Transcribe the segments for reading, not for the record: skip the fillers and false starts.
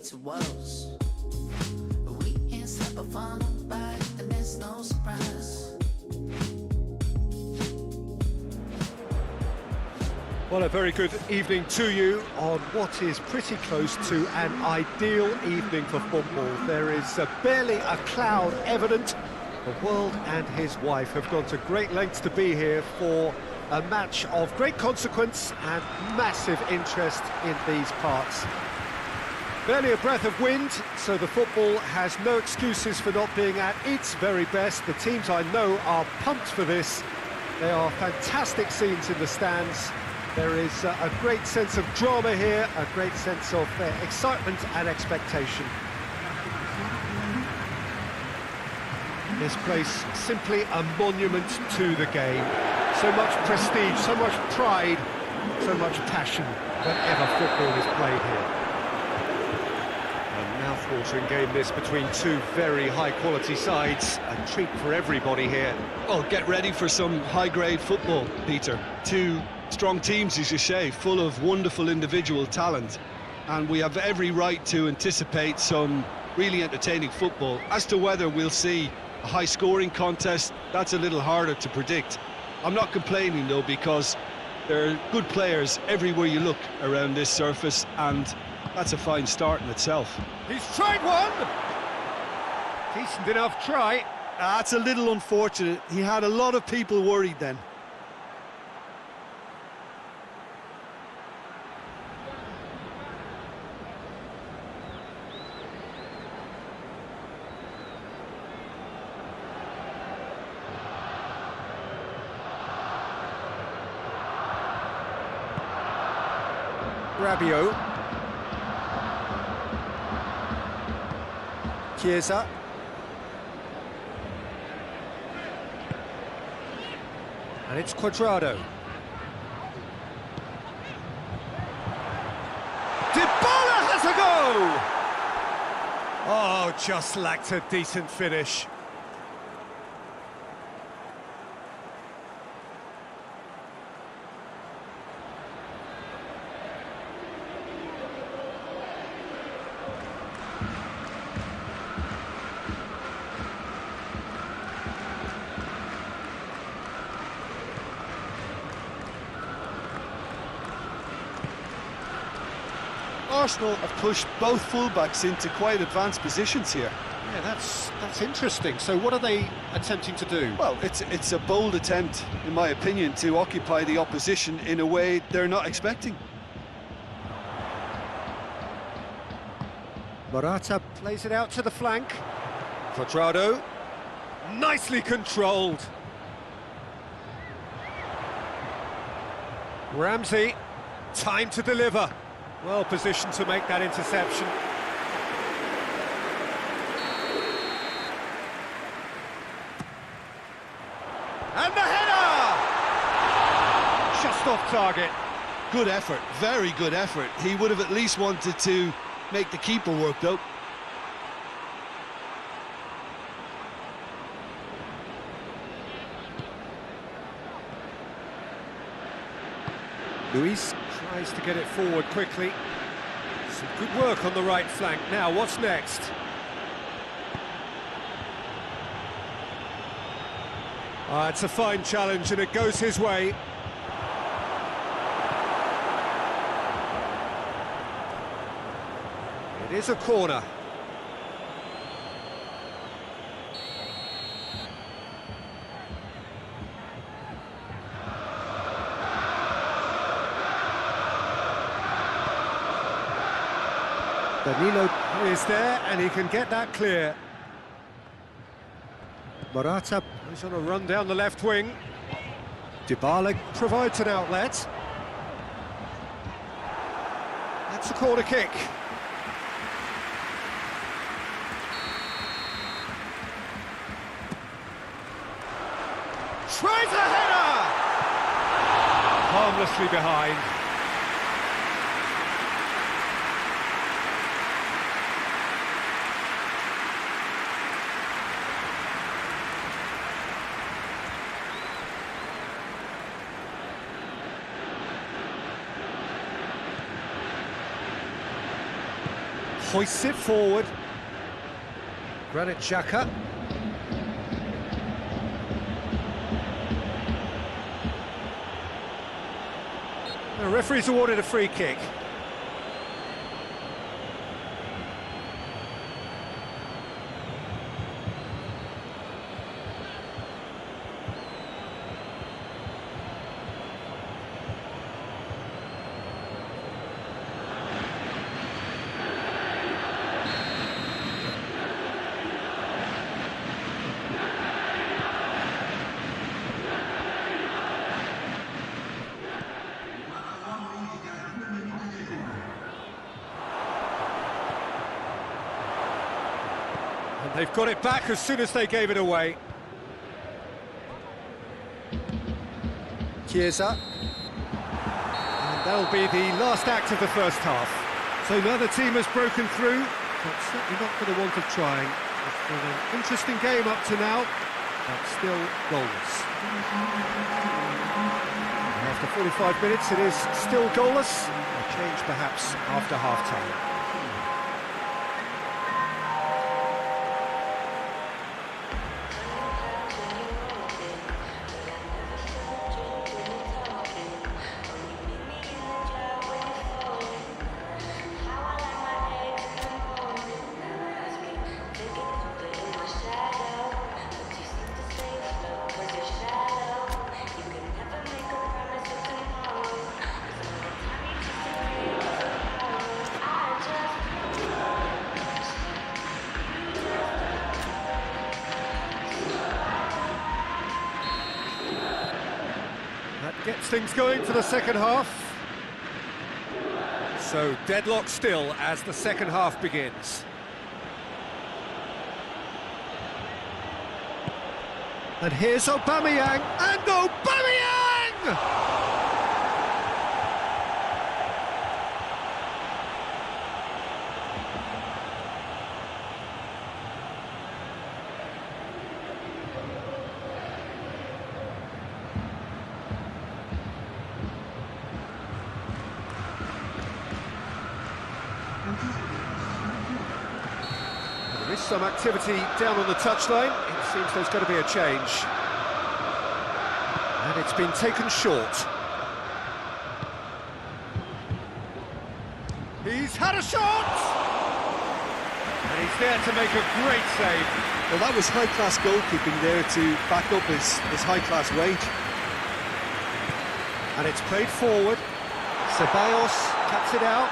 to woes. We can't stop or fall nobody, and there's no surprise. Well, a very good evening to you on what is pretty close to an ideal evening for football. There is barely a cloud evident. The world and his wife have gone to great lengths to be here for a match of great consequence and massive interest in these parts. Barely a breath of wind, so the football has no excuses for not being at its very best. The teams I know are pumped for this. They are fantastic scenes in the stands. There is a great sense of drama here, a great sense of excitement and expectation. This place simply a monument to the game. So much prestige, so much pride, so much passion whenever football is played here. A mouth-watering game this between two very high-quality sides. A treat for everybody here. Well, get ready for some high-grade football, Peter. Two strong teams, as you say, full of wonderful individual talent. And we have every right to anticipate some really entertaining football. As to whether we'll see a high-scoring contest, that's a little harder to predict. I'm not complaining, though, because there are good players everywhere you look around this surface, and that's a fine start in itself. He's tried one! Decent enough try. That's a little unfortunate. He had a lot of people worried then. Rabiot. Chiesa. And it's Cuadrado. Dybala has a go! Oh, just lacked a decent finish. Arsenal have pushed both fullbacks into quite advanced positions here. Yeah, that's interesting. So what are they attempting to do? Well, it's a bold attempt, in my opinion, to occupy the opposition in a way they're not expecting. Morata plays it out to the flank. Cuadrado, nicely controlled. Ramsey, time to deliver. Well positioned to make that interception. And the header! Just off target. Good effort, very good effort. He would have at least wanted to make the keeper work, though. Luis tries to get it forward quickly. Some good work on the right flank. Now, what's next? It's a fine challenge and it goes his way. It is a corner. Danilo is there and he can get that clear. Morata is on a run down the left wing. Dybala provides an outlet. That's a corner kick. Tries a header! Harmlessly behind. hoists it forward. Granit Xhaka. The referee's awarded a free kick. And they've got it back as soon as they gave it away. Chiesa. And that'll be the last act of the first half. So now the team has broken through, but certainly not for the want of trying. It's been an interesting game up to now, but still goalless. And after 45 minutes, it is still goalless. A change perhaps after half-time. That gets things going for the second half. So deadlock still as the second half begins. And here's Aubameyang, and Aubameyang! There is some activity down on the touchline. It seems there's got to be a change. And it's been taken short. He's had a shot! And he's there to make a great save. Well, that was high-class goalkeeping there to back up his high-class wage. And it's played forward. Ceballos cuts it out.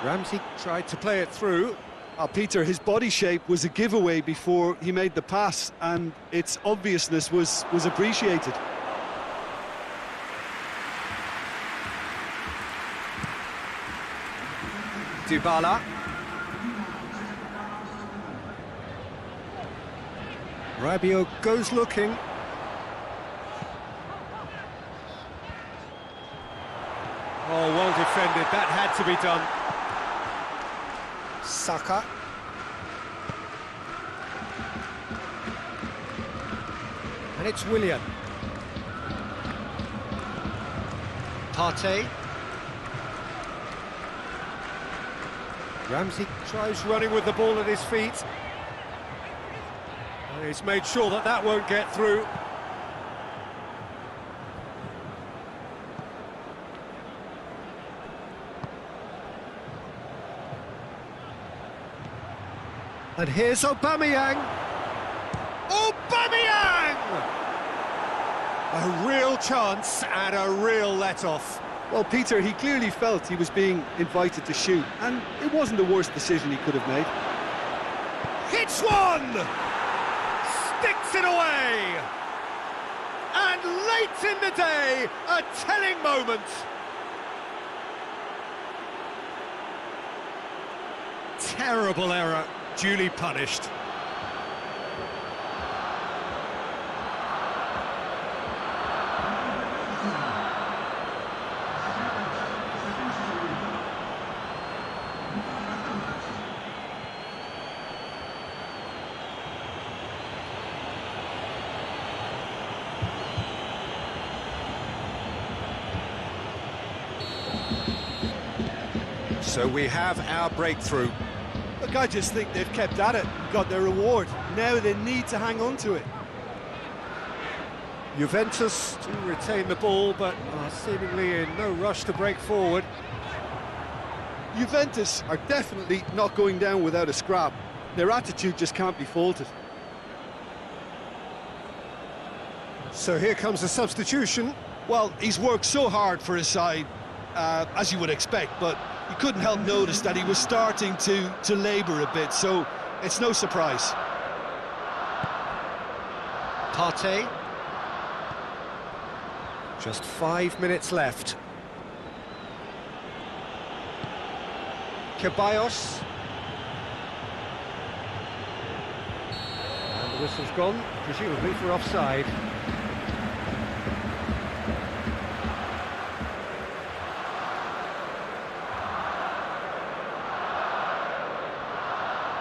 Ramsey tried to play it through. Peter, his body shape was a giveaway before he made the pass, and its obviousness was appreciated. Dybala. Rabiot goes looking. Oh, well defended. That had to be done. Saka. And it's Willian. Partey. Ramsey tries running with the ball at his feet. And he's made sure that that won't get through. And here's Aubameyang. Aubameyang! A real chance and a real let-off. Well, Peter, he clearly felt he was being invited to shoot, and it wasn't the worst decision he could have made. Hits one! Sticks it away! And late in the day, a telling moment. Terrible error, duly punished. So we have our breakthrough. Look, I just think they've kept at it, got their reward. Now they need to hang on to it. Juventus do retain the ball, but are seemingly in no rush to break forward. Juventus are definitely not going down without a scrap. Their attitude just can't be faulted. So here comes the substitution. Well, he's worked so hard for his side, as you would expect, but you couldn't help notice that he was starting to labour a bit, so it's no surprise. Partey. Just 5 minutes left. Ceballos. And the whistle's gone, presumably for offside.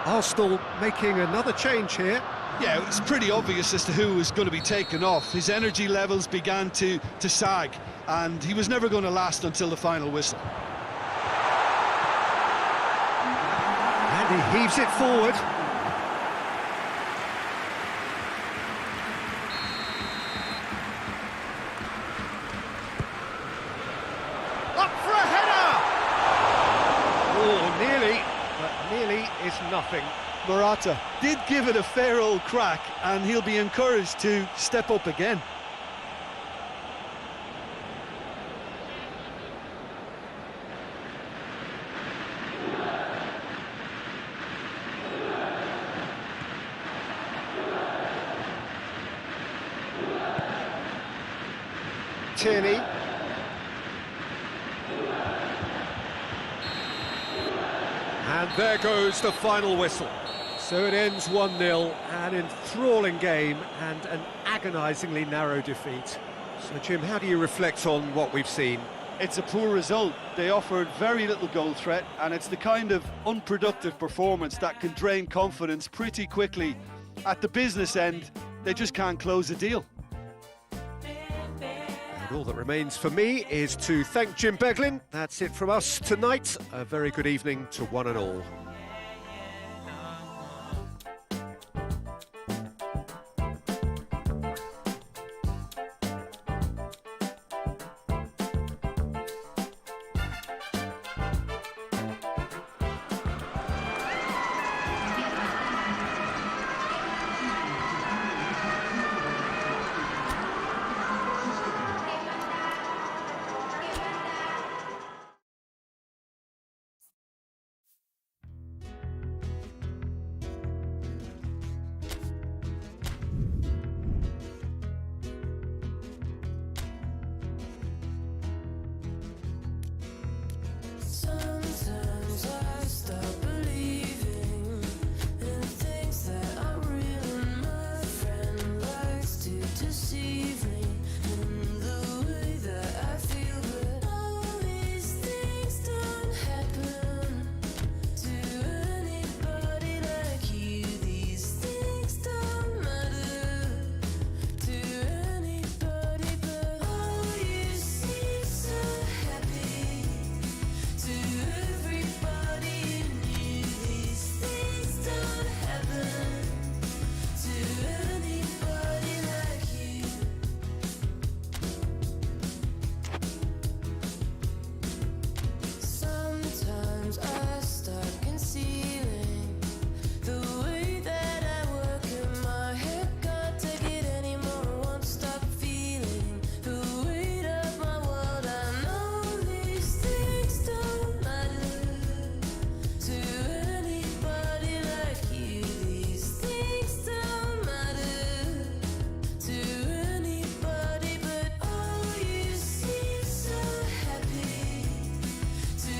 Arsenal making another change here. Yeah, it's pretty obvious as to who was going to be taken off. His energy levels began to sag, and he was never going to last until the final whistle. And he heaves it forward. Up for a header! Oh, nearly, but nearly is nothing. Morata did give it a fair old crack, and he'll be encouraged to step up again. Tierney. And there goes the final whistle. So it ends 1-0, an enthralling game and an agonisingly narrow defeat. So Jim, how do you reflect on what we've seen? It's a poor result. They offered very little goal threat, and it's the kind of unproductive performance that can drain confidence pretty quickly. At the business end, they just can't close a deal. And all that remains for me is to thank Jim Beglin. That's it from us tonight. A very good evening to one and all. Sometimes I stop believing in things that are real, and my friend likes to deceive me in the way that I feel. But all these things don't happen to anybody like you. These things don't matter to anybody, but oh, you seem so happy. To everybody you knew, these things don't happen to anybody like you. Sometimes I start concealing the way that I work in my head. Can't take it anymore, won't stop feeling the weight of my world. I know these things don't matter to anybody like you. These things don't matter to anybody, but oh, you seem so happy. To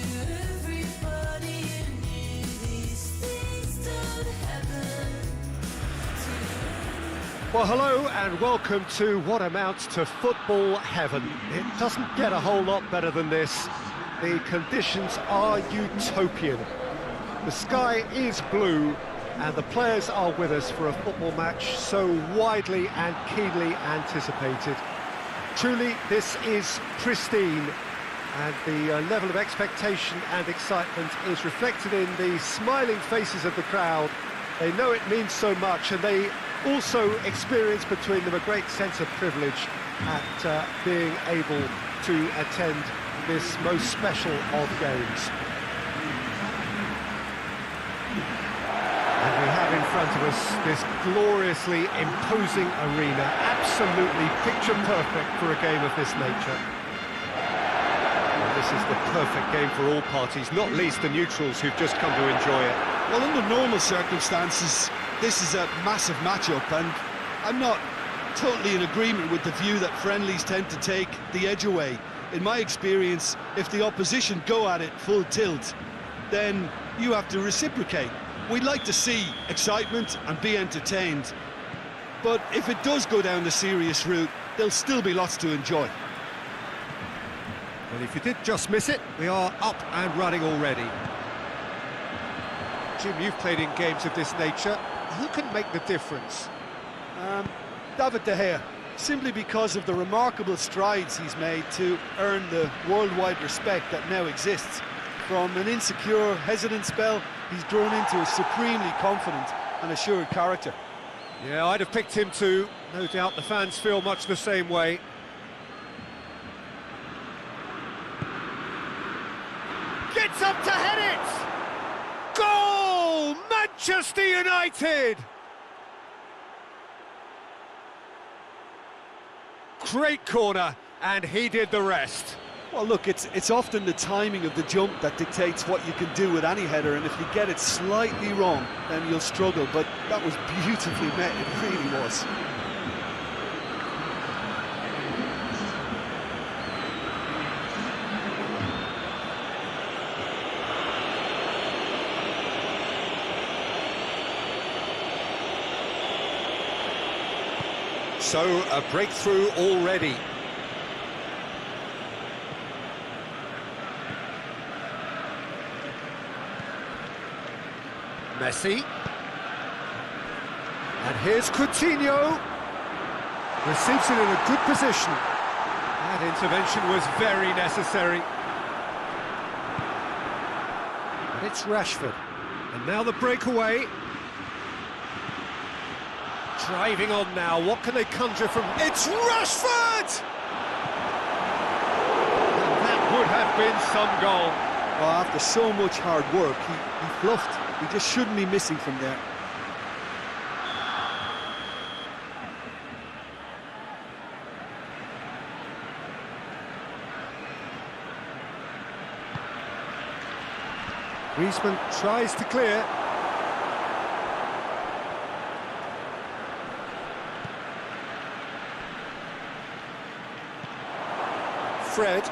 everybody you knew, these things don't happen to. Well, hello and welcome to what amounts to football heaven. It doesn't get a whole lot better than this. The conditions are utopian. The sky is blue and the players are with us for a football match so widely and keenly anticipated. Truly, this is pristine. And the level of expectation and excitement is reflected in the smiling faces of the crowd. They know it means so much, and they also experience between them a great sense of privilege at being able to attend this most special of games. And we have in front of us this gloriously imposing arena, absolutely picture perfect for a game of this nature. And this is the perfect game for all parties, not least the neutrals who've just come to enjoy it. Well, under normal circumstances, this is a massive matchup, and I'm not totally in agreement with the view that friendlies tend to take the edge away. In my experience, if the opposition go at it full tilt, then you have to reciprocate. We'd like to see excitement and be entertained, but if it does go down the serious route, there'll still be lots to enjoy. Well, if you did just miss it, we are up and running already. Jim, you've played in games of this nature. Who can make the difference? David De Gea, simply because of the remarkable strides he's made to earn the worldwide respect that now exists. From an insecure, hesitant spell, he's grown into a supremely confident and assured character. Yeah, I'd have picked him too. No doubt the fans feel much the same way. Gets up to head it! Goal! Manchester United! Great corner, and he did the rest. Well, look, it's often the timing of the jump that dictates what you can do with any header, and if you get it slightly wrong, then you'll struggle, but that was beautifully met, it really was. So, a breakthrough already. Messi. And here's Coutinho. Receives it in a good position. That intervention was very necessary. And it's Rashford. And now the breakaway. Driving on now, what can they conjure from... It's Rashford! And that would have been some goal. Well, after so much hard work, he bluffed. He just shouldn't be missing from there. Griezmann tries to clear. Fred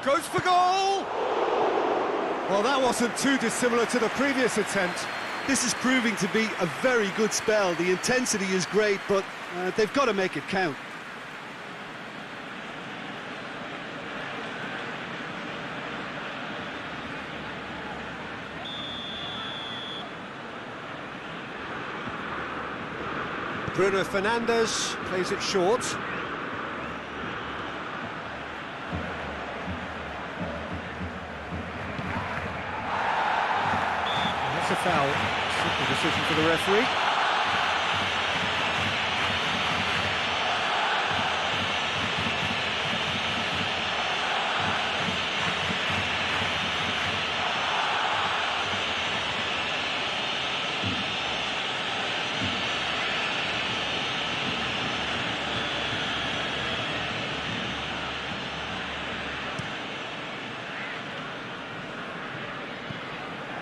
goes for goal! Well, that wasn't too dissimilar to the previous attempt. This is proving to be a very good spell. The intensity is great, but they've got to make it count. Bruno Fernandes plays it short. That's a foul. Simple decision for the referee.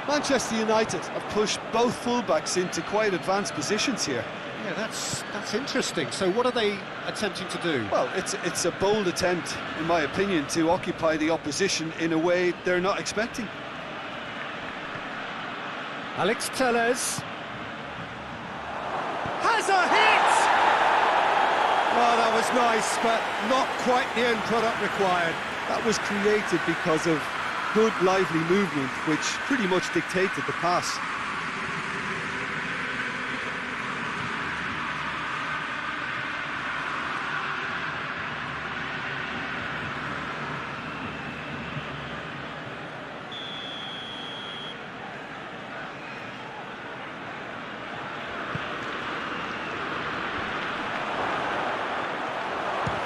Manchester United have pushed both fullbacks into quite advanced positions here. Yeah, that's interesting. So what are they attempting to do? Well, it's a bold attempt, in my opinion, to occupy the opposition in a way they're not expecting. Alex Telles has a hit! Oh, that was nice, but not quite the end product required. That was created because of good, lively movement, which pretty much dictated the pass.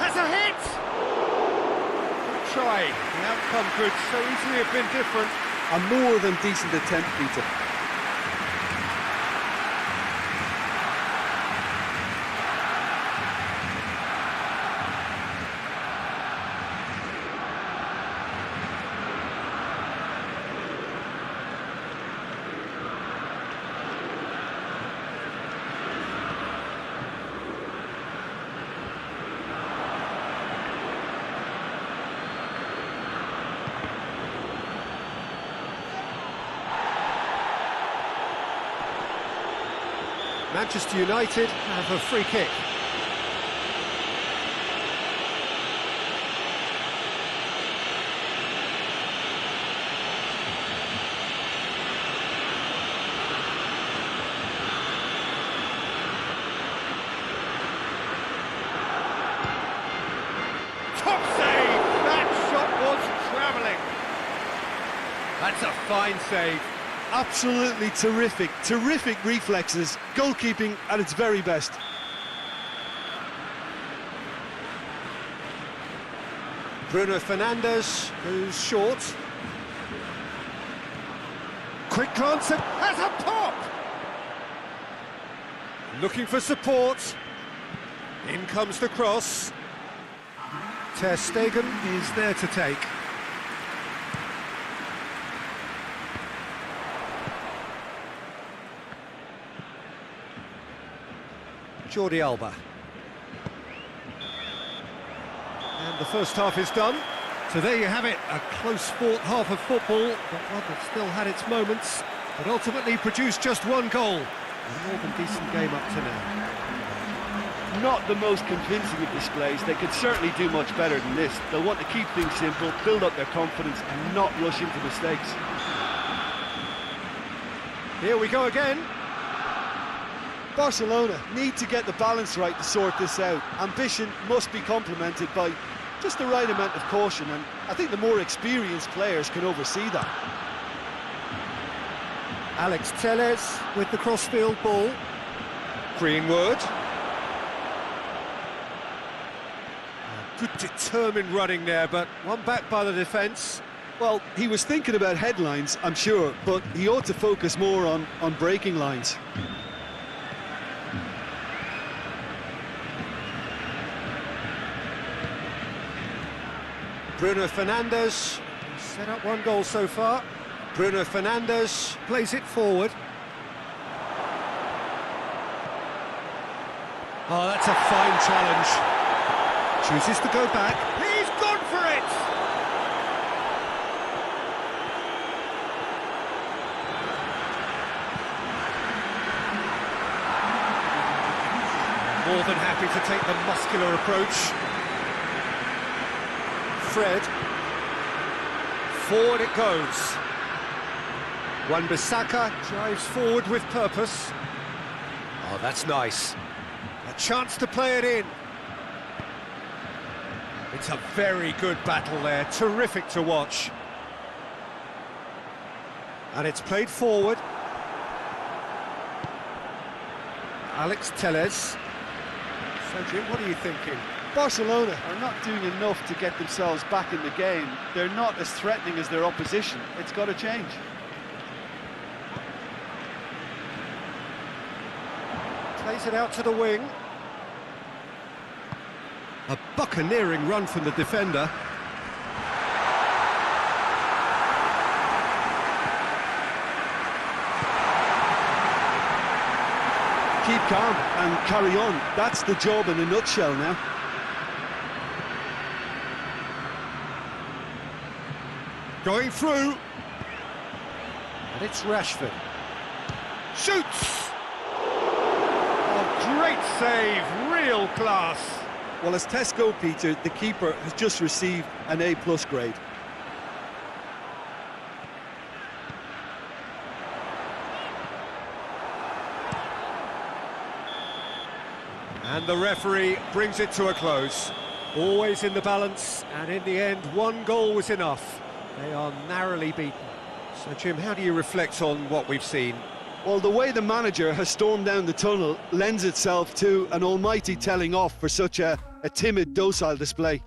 Has a hit! Try. The outcome could so easily have been different. A more than decent attempt, Peter. Manchester United have a free kick. Top save! That shot was travelling. That's a fine save. Absolutely terrific, terrific reflexes, goalkeeping at its very best. Bruno Fernandes, who's short. Quick glance and has a pop! Looking for support. In comes the cross. Ter Stegen is there to take. Jordi Alba. And the first half is done. So there you have it, a close fought half of football, but one that still had its moments, but ultimately produced just one goal. A more than decent game up to now. Not the most convincing of displays. They could certainly do much better than this. They'll want to keep things simple, build up their confidence and not rush into mistakes. Here we go again. Barcelona need to get the balance right to sort this out. Ambition must be complemented by just the right amount of caution, and I think the more experienced players can oversee that. Alex Telles with the crossfield ball. Greenwood. Good determined running there, but one back by the defence. Well, he was thinking about headlines, I'm sure, but he ought to focus more on breaking lines. Bruno Fernandes, set up one goal so far. Bruno Fernandes plays it forward. Oh, that's a fine challenge. Chooses to go back. He's gone for it! More than happy to take the muscular approach. Fred. Forward it goes. Wan-Bissaka drives forward with purpose. Oh, that's nice. A chance to play it in. It's a very good battle there, terrific to watch. And it's played forward. Alex Telles. So Jim, what are you thinking? Barcelona Are not doing enough to get themselves back in the game. They're not as threatening as their opposition. It's got to change. Plays it out to the wing. A buccaneering run from the defender. keep calm and carry on. That's the job in a nutshell now. Going through. And it's Rashford. Shoots! Oh, great save, real class. Well, as tests go, Peter, the keeper has just received an A+ grade. And the referee brings it to a close. Always in the balance, and in the end, one goal was enough. They are narrowly beaten. So, Jim, how do you reflect on what we've seen? Well, the way the manager has stormed down the tunnel lends itself to an almighty telling off for such a a timid, docile display.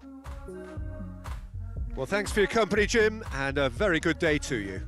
Well, thanks for your company, Jim, and a very good day to you.